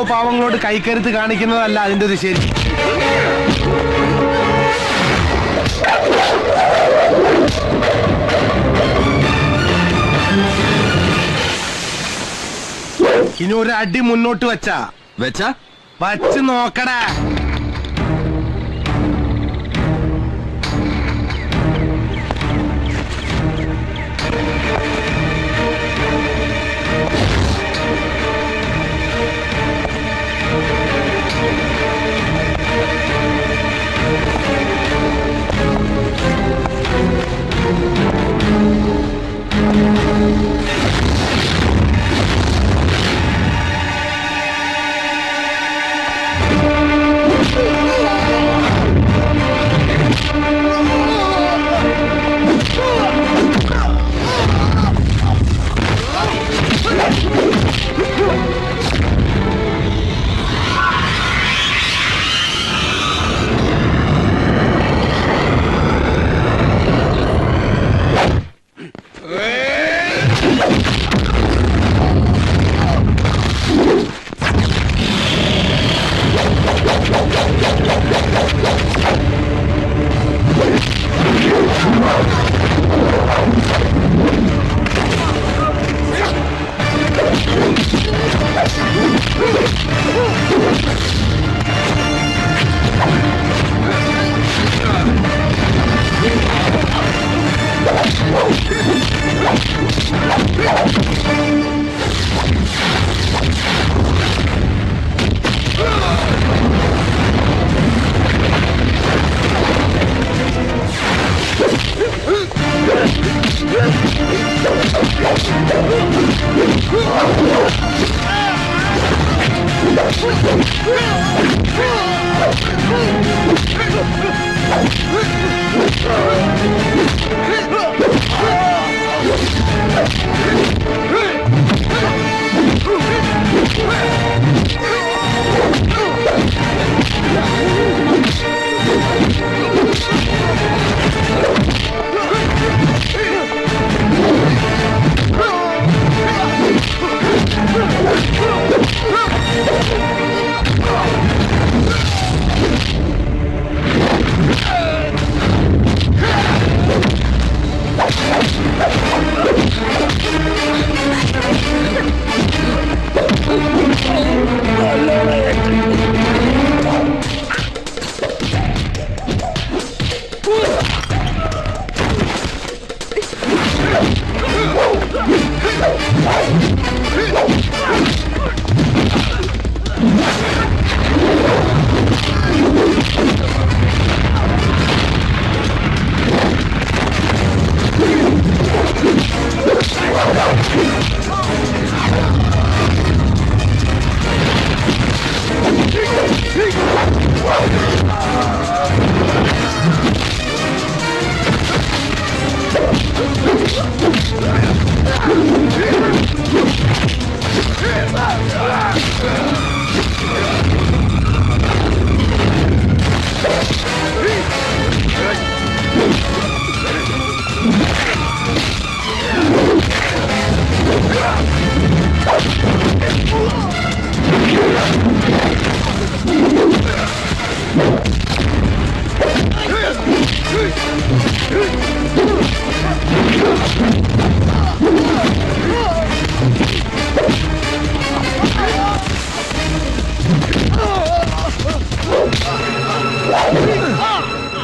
പാവങ്ങളോട് കൈക്കരുത്ത് കാണിക്കുന്നതല്ല അതിന്റെ ഒരു ശരി. ഇനി ഒരു അടി മുന്നോട്ട് വച്ച് നോക്കടാ.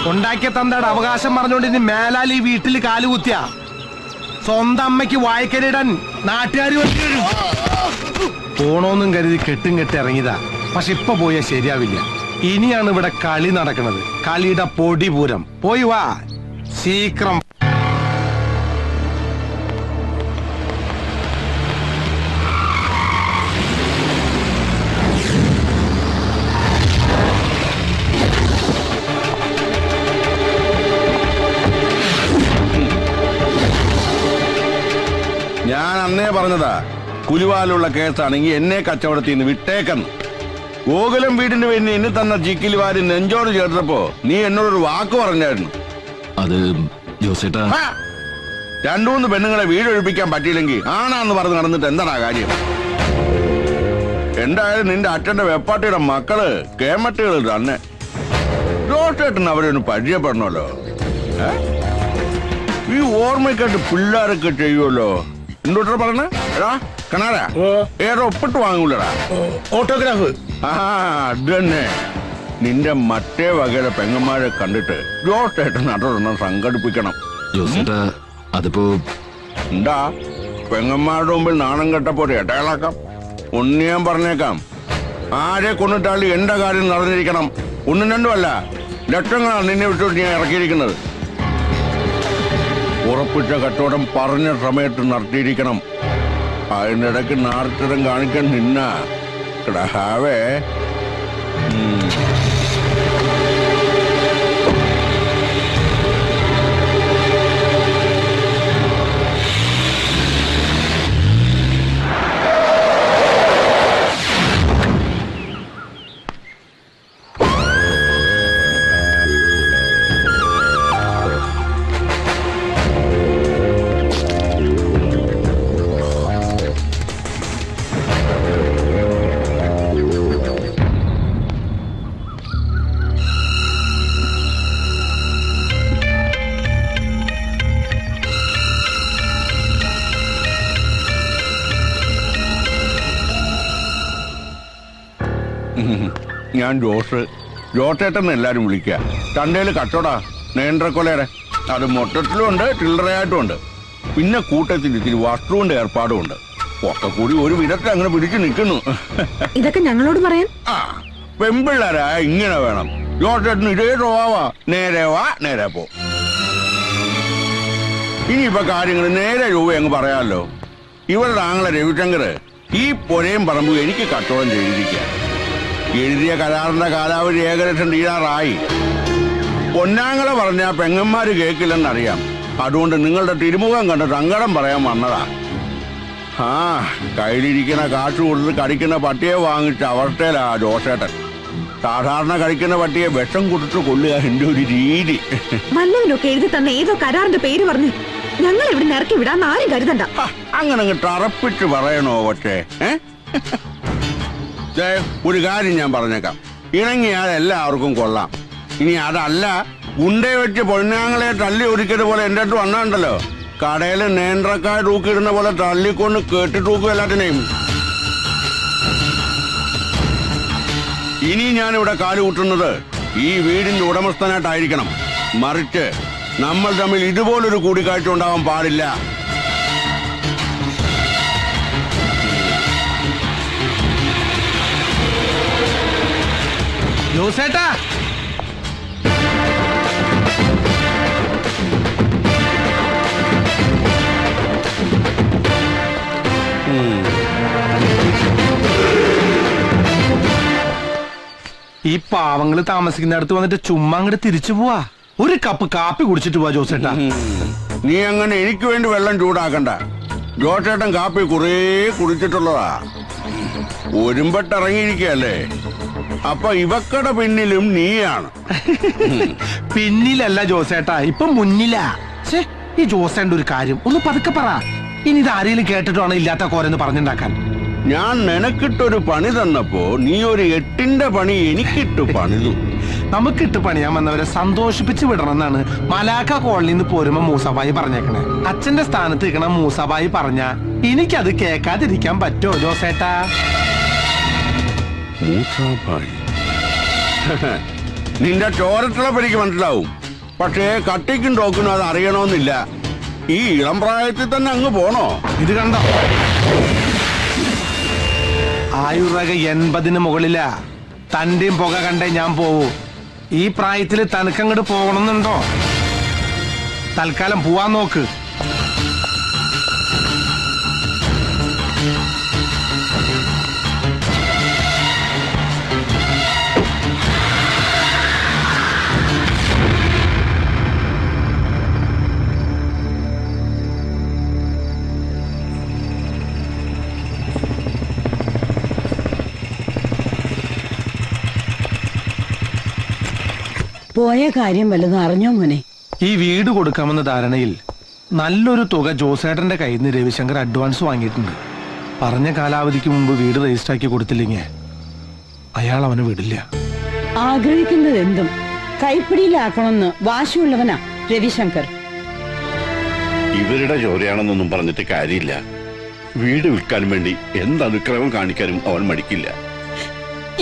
ഉണ്ടാക്കിയ തന്തയുടെ അവകാശം പറഞ്ഞുകൊണ്ട് ഇനി മേലാൽ ഈ വീട്ടിൽ കാലുകുത്തിയ സ്വന്തം അമ്മയ്ക്ക് വായ്ക്കലിടാൻ നാട്ടുകാർ പോണോന്നും കരുതി കെട്ടും കെട്ടി ഇറങ്ങിയതാ. പക്ഷെ ഇപ്പൊ പോയാൽ ശരിയാവില്ല. ഇനിയാണ് ഇവിടെ കളി നടക്കുന്നത്, കളിയുടെ പൊടിപൂരം. പോയി വാ ശീക്രം. ഞാൻ അന്നേ പറഞ്ഞതാ, കുലുവാലുള്ള കേസാണെങ്കിൽ എന്നെ കച്ചവടത്തിൽ നിന്ന് വിട്ടേക്കെന്ന്. ഗോകുലം വീടിന് വേണ്ടി എന്നെ തന്ന ചിക്കിൽ വാരി നെഞ്ചോട് ചേർത്തപ്പോ നീ എന്നോടൊരു വാക്ക് പറഞ്ഞായിരുന്നു. അത് ജോസേട്ടാ, രണ്ടു മൂന്ന് പെണ്ണുങ്ങളെ വീടൊഴിപ്പിക്കാൻ പറ്റിയില്ലെങ്കിൽ ആണാന്ന് പറഞ്ഞ് നടന്നിട്ട് എന്താണാ കാര്യം? എന്തായാലും നിന്റെ അച്ഛന്റെ വെപ്പാട്ടിയുടെ മക്കള് കേമട്ടുകൾ തന്നെ. ജോസേട്ടൻ അവരൊന്ന് പരിചയപ്പെടണമല്ലോ. ഈ ഓർമ്മയ്ക്കായിട്ട് പിള്ളേരൊക്കെ ചെയ്യുമല്ലോ. എന്തോട്ടാ പറഞ്ഞ എടാ കണാരാ ഏറെ ഒപ്പിട്ട് വാങ്ങൂലടാ. ഓട്ടോഗ്രാഫ്. ആ അത് തന്നെ. നിന്റെ മറ്റേ വകയിലെ പെങ്ങന്മാരെ കണ്ടിട്ട് ജോസേട്ടൻ അതൊരെണ്ണം സംഘടിപ്പിക്കണം. ജോസേട്ടാ അതിപ്പോ എന്താ പെങ്ങന്മാരുടെ മുമ്പിൽ നാണം കെട്ടപ്പോ ഇടയിളാക്കാം. ഒന്ന് ഞാൻ പറഞ്ഞേക്കാം, ആരെ കൊണ്ടിട്ടാലും എന്റെ കാര്യം നടന്നിരിക്കണം. ഒന്നും രണ്ടുമല്ല, ലക്ഷങ്ങളാണ് നിന്നെ വിട്ടുകൊണ്ട് ഞാൻ ഇറക്കിയിരിക്കുന്നത്. ഉറപ്പിച്ച കച്ചവടം പറഞ്ഞ സമയത്ത് നടത്തിയിരിക്കണം. അതിനിടയ്ക്ക് നാർത്തരം കാണിക്കാൻ നിന്ന കിടാവേ. ഞാൻ ജോസേട്ടൻ എല്ലാരും വിളിക്കുക. ചന്തയില് കച്ചവടാ നേന്ത്രക്കൊലയുടെ. അത് മൊത്തത്തിലും ഉണ്ട്, ചില്ലറയായിട്ടും ഉണ്ട്. പിന്നെ കൂട്ടത്തിൽ ഇത്തിരി വസ്ത്രവും ഏർപ്പാടും ഉണ്ട്. ഒക്കെ കൂടി ഒരു വിധത്തിൽ അങ്ങനെ പിടിച്ചു നിൽക്കുന്നു. ഇതൊക്കെ ഞങ്ങളോട് പറയാൻ ആ പെമ്പിള്ളാരാ ഇങ്ങനെ വേണം. ജോസേട്ടന് ഇതേ സ്വഭാവാ. നേരെ വാ നേരെ പോ. ഇനിയിപ്പൊ കാര്യങ്ങൾ നേരെ രൂപ അങ്ങ് പറയാമല്ലോ. ഇവരുടെ ആങ്ങളെ രവിശങ്കർ ഈ പുരയും പറമ്പും എനിക്ക് കച്ചവടം ചെയ്തിരിക്കുക. എഴുതിയ കരാറിന്റെ കാലാവധി ഏകദേശം തീരാറായി. പൊന്നാങ്ങളെ പറഞ്ഞ പെങ്ങന്മാര് കേൾക്കില്ലെന്നറിയാം. അതുകൊണ്ട് നിങ്ങളുടെ തിരുമുഖം കണ്ട് സങ്കടം പറയാൻ വന്നതാ. ആ കയ്യിലിരിക്കുന്ന കാശ് കൊടുത്ത് കടിക്കുന്ന പട്ടിയെ വാങ്ങിച്ച അവസ്ഥയിലാ ജോസേട്ടൻ. സാധാരണ കഴിക്കുന്ന പട്ടിയെ വിഷം കൊടുത്ത് കൊല്ലുക എന്റെ ഒരു രീതി. വല്ലവനൊക്കെ എഴുതി തന്ന ഏതോ കരാറിന്റെ പേര് പറഞ്ഞ് ഞങ്ങൾ ഇവിടെ ഇറക്കി വിടാൻ ആരും കരുതണ്ട. അങ്ങനെ തറപ്പിച്ച് പറയണോ? പക്ഷേ ഒരു കാര്യം ഞാൻ പറഞ്ഞേക്കാം, ഇണങ്ങിയാൽ എല്ലാവർക്കും കൊള്ളാം. ഇനി അതല്ല, ഉണ്ടേ വെച്ച് പൊന്നാങ്ങളെ തല്ലി ഒരിക്കതുപോലെ എന്റെ അടുത്ത് വന്നാണ്ടല്ലോ, കടയിൽ നേന്ത്രക്കായ തൂക്കിയിടുന്ന പോലെ തള്ളിക്കൊണ്ട് കേട്ടി തൂക്കും എല്ലാത്തിനെയും. ഇനി ഞാനിവിടെ കാലുകൂട്ടുന്നത് ഈ വീടിന്റെ ഉടമസ്ഥനായിട്ടായിരിക്കണം. മറിച്ച് നമ്മൾ തമ്മിൽ ഇതുപോലൊരു കൂടിക്കാഴ്ച ഉണ്ടാവാൻ പാടില്ല. ജോസേട്ടാ, ഈ പാവങ്ങള് താമസിക്കുന്ന അടുത്ത് വന്നിട്ട് ചുമ്മാ അങ്ങോട്ട് തിരിച്ചു പോവാ. ഒരു കപ്പ് കാപ്പി കുടിച്ചിട്ട് പോവാ ജോസേട്ടാ. നീ അങ്ങനെ എനിക്ക് വേണ്ടി വെള്ളം ചൂടാക്കണ്ട. ജോസേട്ടൻ കാപ്പി കുറേ കുടിച്ചിട്ടുള്ളതാ. ഒരുമ്പെട്ടിറങ്ങിയിരിക്കല്ലേ. അപ്പൊ ഇവക്കടെ പിന്നിലും നീയാണ്. പിന്നിലല്ല ജോസേട്ടാ, ഇപ്പൊ മുന്നിലാ. ഈ ജോസേന്റെ ഒരു കാര്യം ഒന്ന് പതുക്കെ പറ. ഇനി ഇത് ആരെങ്കിലും കേട്ടിട്ടാണ് ഇല്ലാത്ത കോരെന്ന് പറഞ്ഞുണ്ടാക്കാൻ. ഞാൻ നിനക്കിട്ടൊരു പണി തന്നപ്പോ നീ ഒരു 8ന്റെ പണി എനിക്കിട്ടു പണിതു. നമുക്കിട്ട് പണിയാൻ വന്നവരെ സന്തോഷിപ്പിച്ച് വിടണമെന്നാണ് മലാക്ക കോളനിയിൽ നിന്ന് പോരുമ്പോ മൂസബായി പറഞ്ഞേക്കണേ. അച്ഛന്റെ സ്ഥാനത്ത് നിൽക്കണ മൂസബായി പറഞ്ഞ എനിക്കത് കേൾക്കാതിരിക്കാൻ പറ്റുമോ ജോസേട്ടാ? നിന്റെ ചോരത്തിളപ്പ് എനിക്ക് മനസ്സിലാവും. പക്ഷേ കട്ടിക്കും ടോക്കിനും അത് അറിയണമെന്നില്ല. ഈ ഇളം പ്രായത്തിൽ തന്നെ അങ്ങ് പോണോ? ഇത് കണ്ടോ, ആയുർരേഖ 80-ന് മുകളിലാ. തന്റെയും പുക കണ്ടേ ഞാൻ പോവൂ. ഈ പ്രായത്തില് തനക്കങ്ങോട്ട് പോകണമെന്നുണ്ടോ? തൽക്കാലം പോവാൻ നോക്ക്. പോയ കാര്യം വല്ലതും അറിഞ്ഞോ മോനെ? ഈ വീട് കൊടുക്കാമെന്ന ധാരണയിൽ നല്ലൊരു തുക ജോസേട്ടന്റെ കയ്യിൽ നിന്ന് രവിശങ്കർ അഡ്വാൻസ് വാങ്ങിയിട്ടുണ്ട്. പറഞ്ഞ കാലാവധിക്ക് മുമ്പ് വീട് രജിസ്റ്റർ ആക്കി കൊടുത്തില്ലെങ്കിൽ അയാൾ അവനെ വിടില്ല. ആഗ്രഹിക്കുന്നത് എന്തും കൈപ്പിടിയിലാക്കണമെന്ന് വാശിയുള്ളവനാ രവിശങ്കർ. ഇവരുടെ ചോരയാണെന്നൊന്നും പറഞ്ഞിട്ട് കാര്യമില്ല. വീട് വിൽക്കാൻ വേണ്ടി എന്ത് അനുക്രമം കാണിക്കാനും അവൻ മടിക്കില്ല.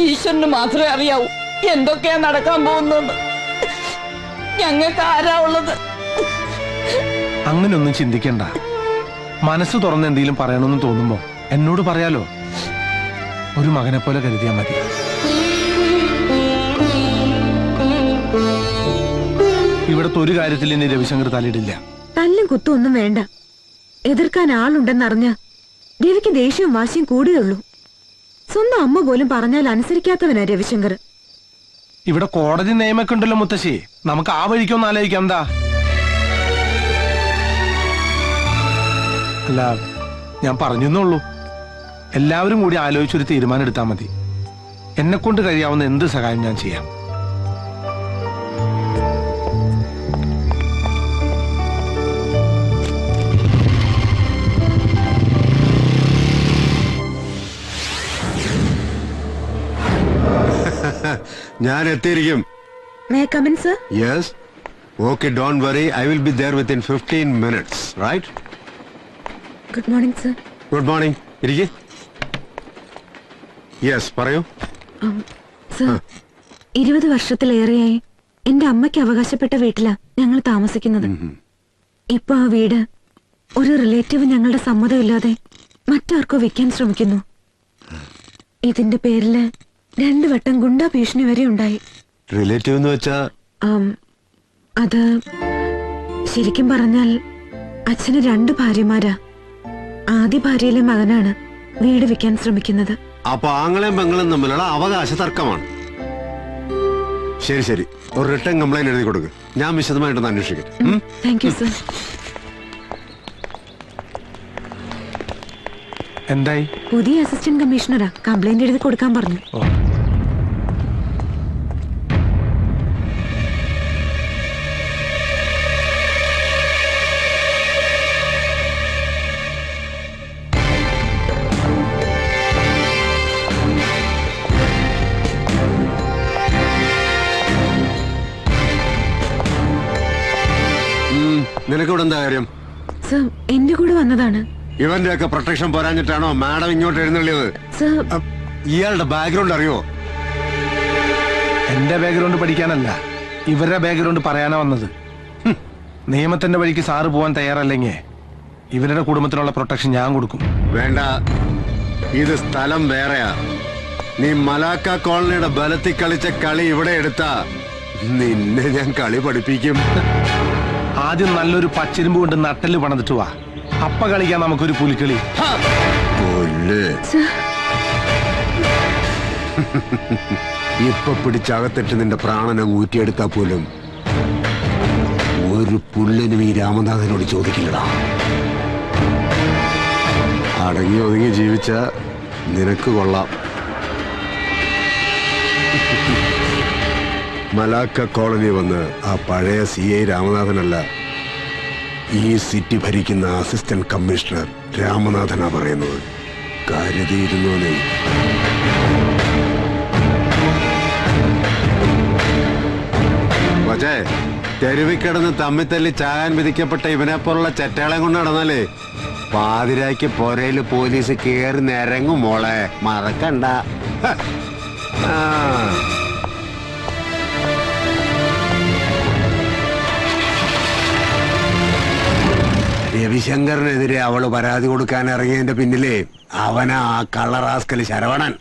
ഈശ്വരന് മാത്രമേ അറിയാവൂ എന്തൊക്കെയാ നടക്കാൻ പോകുന്നത്. ഞങ്ങൾക്ക് ആരാ ഉള്ളത്? അങ്ങനെയൊന്നും ചിന്തിക്കണ്ട. മനസ്സ് തുറന്ന് എന്തെങ്കിലും പറയണമെന്ന് തോന്നുമ്പോ എന്നോട് പറയാലോ. ഒരു മകനെ പോലെ കരുതിയാ മതി. ഇവിടത്തെ ഒരു കാര്യത്തിൽ ഇനി രവിശങ്കർ തലയിടില്ല. തല്ലും കുത്തും ഒന്നും വേണ്ട. എതിർക്കാൻ ആളുണ്ടെന്നറിഞ്ഞ രവിക്ക് ദേഷ്യവും വാശിയും കൂടുകയുള്ളൂ. സ്വന്തം അമ്മ പോലും പറഞ്ഞാൽ അനുസരിക്കാത്തവനാ രവിശങ്കർ. ഇവിടെ കോടതി നിയമൊക്കെ ഉണ്ടല്ലോ മുത്തശ്ശി. നമുക്ക് ആ വഴിക്കൊന്നും ആലോചിക്കാം. എന്താ? അല്ല, ഞാൻ പറഞ്ഞെന്നുള്ളൂ. എല്ലാവരും കൂടി ആലോചിച്ചൊരു തീരുമാനം എടുത്താൽ മതി. എന്നെ കൊണ്ട് കഴിയാവുന്ന എന്ത് സഹായം ഞാൻ ചെയ്യാം. ഞാൻ എത്തിയിരിക്കും. May I come in, sir? Yes. Okay, don't worry. I will be there within 15 minutes. Right? Good morning, sir. Good morning. ഇരിക്കെ. യെസ്, പറയൂ. സർ, 20 വർഷത്തിലേറെയായി എന്റെ അമ്മയ്ക്ക് അവകാശപ്പെട്ട വീട്ടിലാ ഞങ്ങൾ താമസിക്കുന്നത്. ഇപ്പൊ ആ വീട് ഒരു റിലേറ്റീവ് ഞങ്ങളുടെ സമ്മതമില്ലാതെ മറ്റാർക്കോ വിൽക്കാൻ ശ്രമിക്കുന്നു. ഇതിന്റെ പേരില് 2 വട്ടം ഗുണ്ടാ ഭീഷണി വരെ ഉണ്ടായി. റിലേറ്റീവ് എന്ന് വെച്ചാ? അത് ശരിക്കും പറഞ്ഞാൽ അച്ഛന് 2 ഭാര്യമാരാ. ആദ്യ ഭാര്യയിലെ മകനാണ് വീട് വിൽക്കാൻ ശ്രമിക്കുന്നത്. അപ്പൊ ആങ്ങളെയും പെങ്ങളും തമ്മിലുള്ള അവകാശ തർക്കമാണ്. ശരി ശരി, ഒരു റിട്ടേൺ കംപ്ലൈന്റ് എഴുതി കൊടുക്ക്. ഞാൻ വിശദമായിട്ടൊന്ന് അന്വേഷിക്കാം. Thank you, sir. എന്തായി? പുതിയ അസിസ്റ്റന്റ് കമ്മീഷണറാ. കംപ്ലൈന്റ് എഴുതി കൊടുക്കാൻ പറഞ്ഞു. നിനക്കിവിടെ എന്താ കാര്യം? സർ, എന്റെ കൂടെ വന്നതാണ്. ഇവന്റെ ഒക്കെ പ്രൊട്ടക്ഷൻ പോരാഞ്ഞിട്ടാണോ മാഡം ഇങ്ങോട്ട് എഴുന്നള്ളിയത്? സർ, ഇയാളുടെ ബാക്ക്ഗ്രൗണ്ട് അറിയോ? എന്റെ ബാക്ക്ഗ്രൗണ്ട് പഠിക്കാനല്ല, ഇവരുടെ ബാക്ക്ഗ്രൗണ്ട് പറയാനാ വന്നത്. നിയമത്തിന്റെ വഴിക്ക് സാറ് പോവാൻ തയ്യാറല്ലെങ്കിൽ ഇവരുടെ കുടുംബത്തിനുള്ള പ്രൊട്ടക്ഷൻ ഞാൻ കൊടുക്കും. വേണ്ട, ഇത് സ്ഥലം വേറെയാ. നീ മലാക്ക കോളനിയുടെ ബലത്തിൽ കളിച്ച കളി ഇവിടെ എടുത്താ നിന്നെ ഞാൻ കളി പഠിപ്പിക്കും. ആദ്യം നല്ലൊരു പച്ചിരുമ്പ് കൊണ്ട് നട്ടല് പണിതിട്ട് വാ. അപ്പ കളിക്കാൻ നമുക്കൊരു പുലിക്കളി. ഇപ്പൊ പിടിച്ചകത്തിട്ട് നിന്റെ പ്രാണനം ഊറ്റിയെടുത്താ പോലും ഒരു പുല്ലിനും ഈ രാമനാഥനോട് ചോദിക്കില്ലടാ. അടങ്ങി ഒതുങ്ങി ജീവിച്ച നിനക്ക് കൊള്ളാം. മലാക്ക കോളനി വന്ന് ആ പഴയ CI രാമനാഥനല്ല, ഈ സിറ്റി ഭരിക്കുന്ന അസിസ്റ്റന്റ് കമ്മീഷണർ രാമനാഥനാ പറയുന്നത്. കരുതിയിരുന്നോനെ. പക്ഷേ തെരുവിൽ കിടന്ന് തമ്മിത്തല്ലി ചാകാൻ വിധിക്കപ്പെട്ട ഇവനെപ്പോലുള്ള ചെറ്റകളെ കൊണ്ട് നടന്നാലേ പാതിരായ്ക്ക് പൊരയില് പോലീസ് കേറി നിരങ്ങും മോളെ, മറക്കണ്ട. രവിശങ്കറിനെതിരെ അവള് പരാതി കൊടുക്കാൻ ഇറങ്ങിയതിന്റെ പിന്നിലേ അവനാ ആ കള്ളറാസ്കല് ശരവണൻ.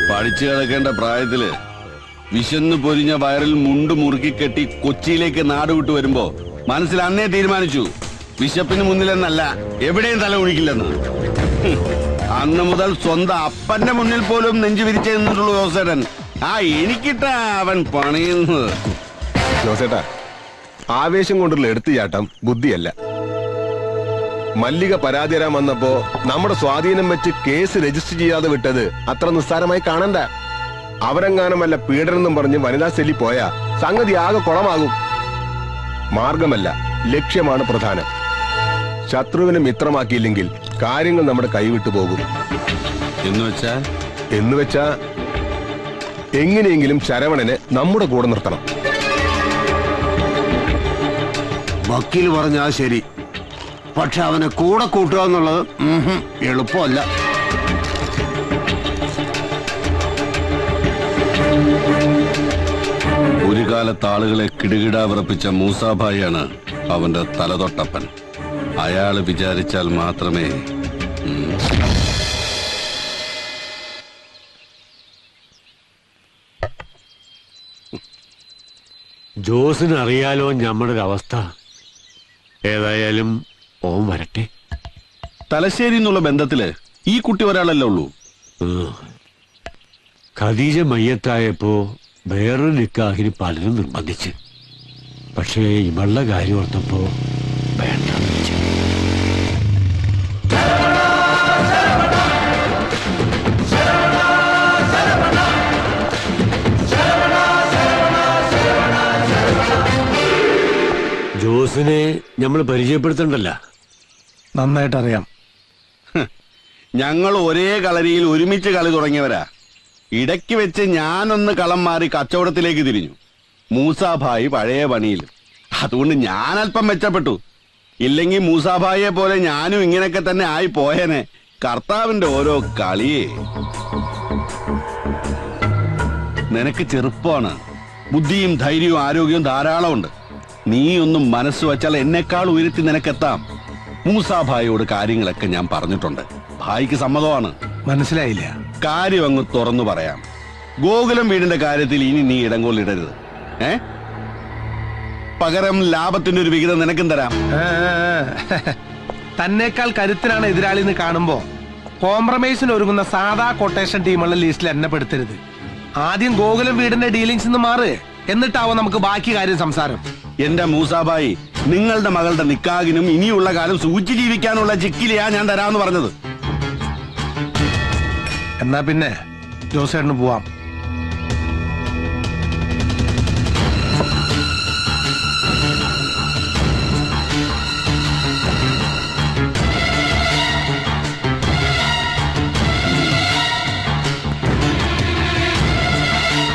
പഠിച്ചു കിടക്കേണ്ട പ്രായത്തില് വിശന്നു പൊരിഞ്ഞ വയറിൽ മുണ്ട് മുറുക്കി കെട്ടി കൊച്ചിയിലേക്ക് നാട് വിട്ടു വരുമ്പോ മനസ്സിൽ അന്നേ തീരുമാനിച്ചു വിശപ്പിന് മുന്നിലെന്നല്ല എവിടെയും തല ഒഴിക്കില്ലെന്ന്. അന്ന് മുതൽ സ്വന്തം അപ്പന്റെ മുന്നിൽ പോലും നെഞ്ചു വിരിച്ചു നിന്നിട്ടുള്ളൂ ജോസേട്ടൻ. ആ എനിക്കിട്ടാ അവൻ പണിയുന്നത്. ജോസേട്ടാ, ആവേശം കൊണ്ടുള്ള എടുത്തുചാട്ടം ബുദ്ധിയല്ല. മല്ലിക പരാതി തരാൻ വന്നപ്പോ നമ്മുടെ സ്വാധീനം വെച്ച് കേസ് രജിസ്റ്റർ ചെയ്യാതെ വിട്ടത് അത്ര നിസ്സാരമായി കാണണ്ട. അവരെങ്ങാനുമല്ല പീഡനെന്നും പറഞ്ഞ് വനിതാ സെല്ലി പോയാ സംഗതി ആകെ കുളമാകും. മാർഗമല്ല, ലക്ഷ്യമാണ് പ്രധാനം. ശത്രുവിനെ മിത്രമാക്കിയില്ലെങ്കിൽ കാര്യങ്ങൾ നമ്മുടെ കൈവിട്ടു പോകും. എന്ന് വെച്ചാ എങ്ങനെയെങ്കിലും ശരവണനെ നമ്മുടെ കൂടെ നിർത്തണം. വക്കീൽ പറഞ്ഞാ ശരി, പക്ഷെ അവനെ കൂടെ കൂട്ടുക എന്നുള്ളത് എളുപ്പമല്ല. ഒരു കാലത്ത് ആളുകളെ കിടുകിടാ വിറപ്പിച്ച മൂസാഭായിയാണ് അവന്റെ തലതൊട്ടപ്പൻ. അയാള് വിചാരിച്ചാൽ മാത്രമേ ജോസിന് അറിയാലോ നമ്മുടെ ഒരു അവസ്ഥ. ഏതായാലും ഓൻ വരട്ടെ. തലശ്ശേരി എന്നുള്ള ബന്ധത്തില് ഈ കുട്ടി ഒരാളല്ലേ ഉള്ളൂ. ഖദീജ മയ്യത്തായപ്പോ വേറൊരു നിക്കാഹിന് പലരും നിർബന്ധിച്ച്. പക്ഷേ ഇവളുടെ കാര്യം ഓർത്തപ്പോ വേണ്ടെന്ന് വെച്ചു. ജോസിനെ നമ്മൾ പരിചയപ്പെടുത്തണ്ടല്ല. നന്നായിട്ട് അറിയാം. ഞങ്ങൾ ഒരേ കളരിയിൽ ഒരുമിച്ച് കളി തുടങ്ങിയവരാ. ഇടയ്ക്ക് വെച്ച് ഞാനൊന്ന് കളം മാറി കച്ചവടത്തിലേക്ക് തിരിഞ്ഞു. മൂസാഭായി പഴയ പണിയിൽ. അതുകൊണ്ട് ഞാൻ അല്പം മെച്ചപ്പെട്ടു. ഇല്ലെങ്കിൽ മൂസാഭായിയെ പോലെ ഞാനും ഇങ്ങനെയൊക്കെ തന്നെ ആയി പോയേനെ. കർത്താവിന്റെ ഓരോ കളിയേ. നിനക്ക് ചെറുപ്പമാണ്. ബുദ്ധിയും ധൈര്യവും ആരോഗ്യവും ധാരാളമുണ്ട്. നീ ഒന്നും മനസ്സ് വച്ചാൽ എന്നെക്കാൾ ഉയർത്തി നിനക്കെത്താം. മൂസാഭായിയോട് കാര്യങ്ങളൊക്കെ ഞാൻ പറഞ്ഞിട്ടുണ്ട്. ഭായിക്ക് സമ്മതമാണ്. മനസ്സിലായില്ല. കാര്യം അങ്ങ് തുറന്നു പറയാം. ഗോകുലം വീടിന്റെ കാര്യത്തിൽ ഇനി നീ ഇടങ്കോലിടരുത്. പകരം ലാഭത്തിന്റെ ഒരു വിഹിതം നിനക്കും തരാം. തന്നേക്കാൾ കരുത്തിനാണ് എതിരാളി എന്ന് കാണുമ്പോ കോംപ്രമൈസിന് ഒരുങ്ങുന്ന സാധാ കൊട്ടേഷൻ ടീമുള്ള ലിസ്റ്റിൽ എന്നെ പെടുത്തരുത്. ആദ്യം ഗോകുലം വീടിന്റെ ഡീലിങ്സ് മാറ്, എന്നിട്ടാവും നമുക്ക് ബാക്കി കാര്യം സംസാരം. എന്റെ മൂസാഭായി, നിങ്ങളുടെ മകളുടെ നിക്കാഹിനും ഇനിയുള്ള കാലം സൂചി ജീവിക്കാനുള്ള ചിക്കിലിയാ ഞാൻ തരാമെന്ന് പറഞ്ഞത്. എന്നാ പിന്നെ ജോസേട്ടന് പോവാം.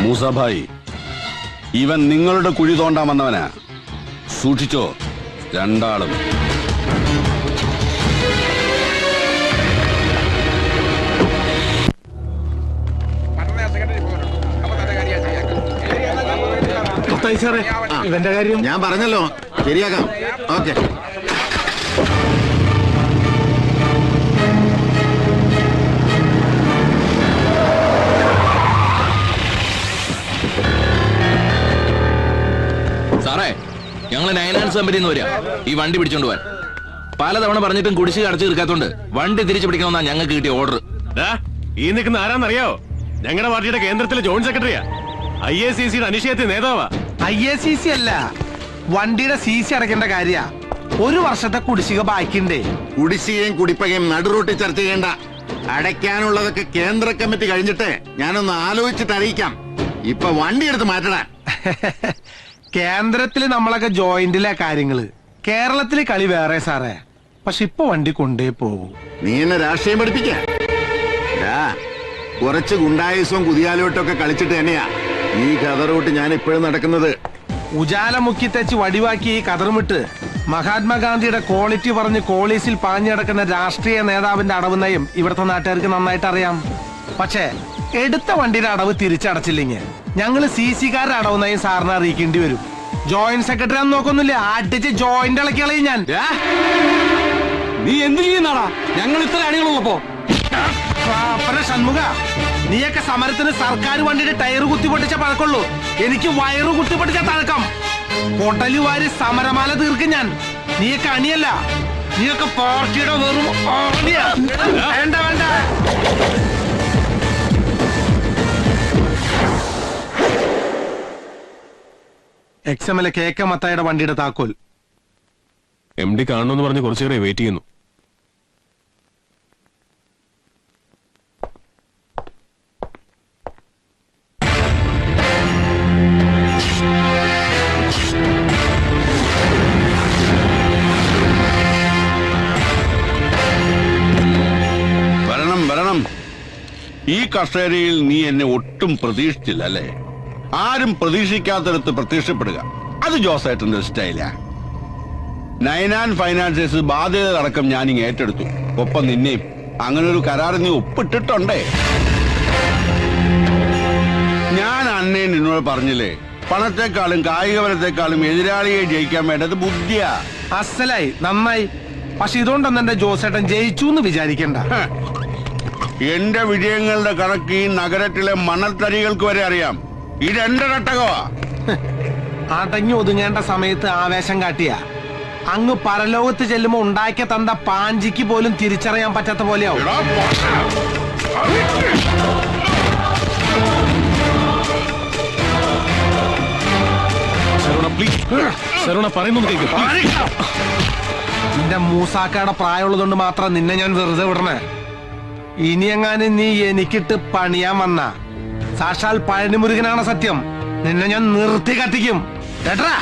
മൂസാഭായി, ഇവൻ നിങ്ങളുടെ കുഴി തോണ്ടാൻ വന്നവനാ. സൂക്ഷിച്ചോ രണ്ടാളും. ഇവന്റെ കാര്യം ഞാൻ പറഞ്ഞല്ലോ, ശരിയാക്കാം. ഓക്കെ. സാറേ, ഞങ്ങള് നയനാൻസ് കമ്പനിന്ന് വരിക ഈ വണ്ടി പിടിച്ചോണ്ട് പോവാൻ. പലതവണ പറഞ്ഞിട്ടും കുടിശ്ശിക അടച്ചു തീർക്കാത്തോണ്ട് വണ്ടി തിരിച്ചു പിടിക്കണമെന്നാ ഞങ്ങൾക്ക് കിട്ടിയ ഓർഡർ. ഈ നിൽക്കുന്ന ആരാന്നറിയോ? ഞങ്ങളുടെ പാർട്ടിയുടെ കേന്ദ്രത്തിലെ ജോയിന്റ് സെക്രട്ടറിയാ. IACCയുടെ അനിശ്ചയത്തിൽ നേതാവാ. IACC അല്ല, വണ്ടിയുടെ CC അടയ്ക്കേണ്ട കാര്യ. ഒരു വർഷത്തെ കുടിശ്ശിക ബാക്കിണ്ടേ. കുടിശ്ശികയും കുടിപ്പകയും നടുറൂട്ടി ചർച്ച ചെയ്യേണ്ട. അടയ്ക്കാനുള്ളതൊക്കെ കേന്ദ്ര കമ്മിറ്റി കഴിഞ്ഞിട്ട് ഞാനൊന്ന് ആലോചിച്ചിട്ട് അറിയിക്കാം. ഇപ്പൊ വണ്ടി എടുത്ത് മാറ്റണ. കേന്ദ്രത്തില് നമ്മളൊക്കെ ജോയിന്റിലെ കാര്യങ്ങള്, കേരളത്തില് കളി വേറെ സാറേ. പക്ഷെ ഇപ്പൊ വണ്ടി കൊണ്ടേ പോകൂ. നീ എന്നെ രാഷ്ട്രീയം പഠിപ്പിക്ക. കുറച്ച് ഗുണ്ടായുസവും കുതിയാലോട്ടൊക്കെ കളിച്ചിട്ട് തന്നെയാ ഈ കതറൂട്ട് ഞാൻ ഇപ്പോഴും നടക്കുന്നത്. ഉജാല മുക്കി തെച്ച് വടിവാക്കി ഈ കതറുമിട്ട് മഹാത്മാഗാന്ധിയുടെ ക്വാളിറ്റി പറഞ്ഞ് കോളീസിൽ പാഞ്ഞടക്കുന്ന രാഷ്ട്രീയ നേതാവിന്റെ അടവ് നയം ഇവിടുത്തെ നാട്ടുകാർക്ക് നന്നായിട്ട് അറിയാം. പക്ഷേ എടുത്ത വണ്ടിയുടെ അടവ് തിരിച്ചടച്ചില്ലെങ്കിൽ ഞങ്ങള് CC-കാരുടെ അടവ് നയം സാറിനെ അറിയിക്കേണ്ടി വരും. ജോയിന്റ് സെക്രട്ടറി അന്ന് നോക്കൊന്നുമില്ല, അടിച്ച് ജോയിന്റ് ഇളക്കി കളയും ഞാൻ. നീ എന്ത് ചെയ്യുന്നാടാ? ഞങ്ങൾ ഇത്ര അണികളുള്ളപ്പോ ഷൺമുഖ, നീയൊക്കെ സമരത്തിന് സർക്കാർ വണ്ടിയുടെ ടയർ കുത്തിപ്പൊട്ടിച്ച പഴക്കുള്ളൂ. എനിക്ക് വയറു കുത്തിപ്പൊട്ടിച്ച തഴക്കം. പൊട്ടലുവാരി സമരമാല തീർക്കും ഞാൻ. നീയൊക്കെ അണിയല്ല, നീയൊക്കെ പാർട്ടിയുടെ വെറും ആണിയാ. വേണ്ട വേണ്ട. XMLA KK മത്തായുടെ വണ്ടിയുടെ താക്കോൽ. MD കാണണമെന്ന് പറഞ്ഞ് കുറച്ചേറെ വെയിറ്റ് ചെയ്യുന്നു. ഈ കസേരയിൽ നീ എന്നെ ഒട്ടും പ്രതീക്ഷിച്ചില്ല അല്ലേ? ആരും പ്രതീക്ഷിക്കാത്തടത്ത് പ്രത്യക്ഷപ്പെടുക, അത് ജോസേട്ടന്റെ സ്റ്റൈലാ. 99 ഫൈനാൻസേഴ്സ് ബാധ്യത അടക്കം ഞാനിങ് ഏറ്റെടുത്തു. ഒപ്പം നിന്നെയും. അങ്ങനെ ഒരു കരാർ നീ ഒപ്പിട്ടിട്ടുണ്ടേ. ഞാൻ അന്നേ നിന്നോട് പറഞ്ഞില്ലേ, പണത്തെക്കാളും കായികബലത്തെക്കാളും എതിരാളിയെ ജയിക്കാൻ വേണ്ടത് ബുദ്ധിയാ. അസലായി, നന്നായി. പക്ഷെ ഇതുകൊണ്ടൊന്നും എന്റെ ജോസേട്ടൻ ജയിച്ചു എന്ന് വിചാരിക്കണ്ട. എന്റെ വിജയങ്ങളുടെ കണക്ക് ഈ നഗരത്തിലെ മണൽത്തരികൾക്ക് വരെ അറിയാം. ഇതെന്റെ തട്ടകമാ. അടങ്ങി ഒതുങ്ങേണ്ട സമയത്ത് ആവേശം കാട്ടിയ അങ്ങ് പരലോകത്ത് ചെല്ലുമ്പോ ഉണ്ടാക്കിയ തന്ത പാഞ്ചിക്ക് പോലും തിരിച്ചറിയാൻ പറ്റാത്ത പോലെയാവും. നിന്റെ മൂസാക്കയുടെ പ്രായമുള്ളതുകൊണ്ട് മാത്രം നിന്നെ ഞാൻ വെറുതെ വിടണേ. ഇനിയെങ്ങാനും നീ എനിക്കിട്ട് പണിയാൻ വന്ന സാക്ഷാൽ പഴനിമുരുകനാണ് സത്യം, നിന്നെ ഞാൻ നിർത്തി കത്തിക്കും കേട്ടാ.